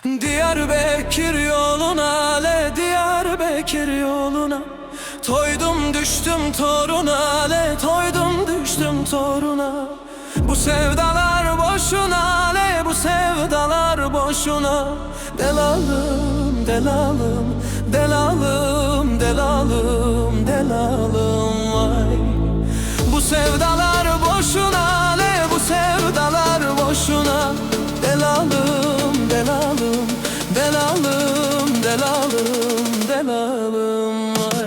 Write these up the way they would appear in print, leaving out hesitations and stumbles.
Diyarbakır yoluna, le Diyarbakır yoluna. Toydum düştüm toruna, le toydum düştüm toruna. Bu sevdalar boşuna, le bu sevdalar boşuna. Delalım, delalım, delalım, delalım, delalım vay. Bu sevdalar boşuna, le bu sevdalar boşuna. Delalım, delalım, delalım, delalım, delalım vay.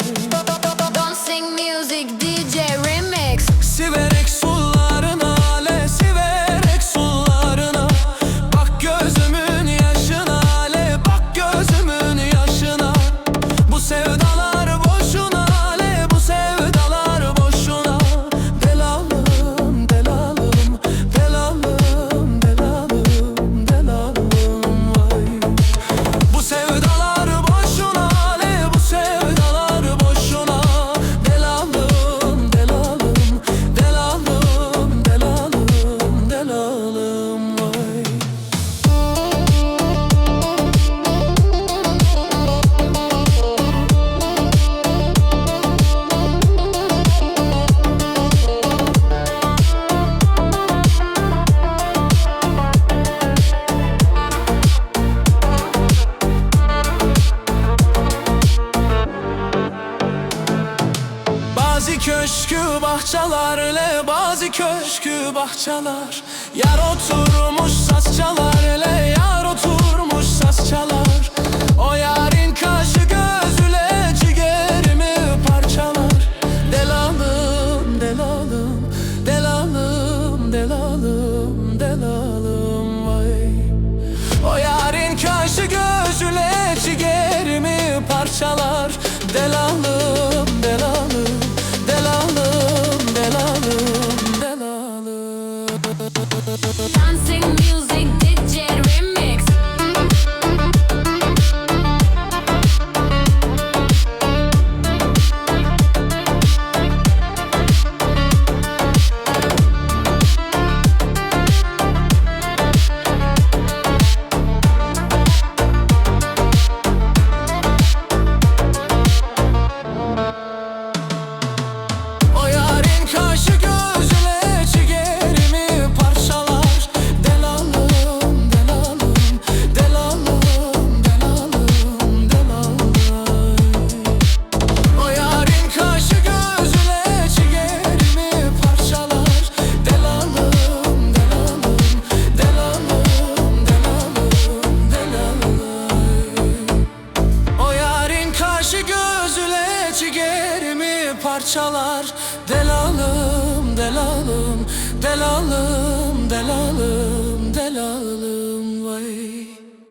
Dancing music DJ remix. Siverek sularına, le siverek sularına. Bak gözümün yaşına, le bak gözümün yaşına. Bu sevdalar boşuna, le bu sevdalar boşuna. Delalım, delalım, delalım, delalım, delalım vay. Bu sevdalar boşuna, le bu sevdalar boşuna. Delalım, delalım, delalım, delalım, delalım vay. Bazı köşkü bahçelerle, bazı köşkü bahçeler. Yar oturmuş saz çalar, le yar oturmuş saz çalar. O yarın kaşı gözüyle ciğerimi parçalar. Delalım, delalım, delalım, delalım, delalım vay. O yarın kaşı gözüyle ciğerimi parçalar. Delalım, delalım, delalım, delalım, delalım. Dancing music DJ remix. O yarın kaşı gözüyle ciğerimi parçalar. Delalım, delalım, delalım, delalım, delalım. O yarın kaşı gözüyle ciğerimi parçalar. Delalım, delalım, delalım, delalım, delalım. O yarın kaşı gözüyle ciğerimi parçalar. Delalım, delalım, delalım, delalım.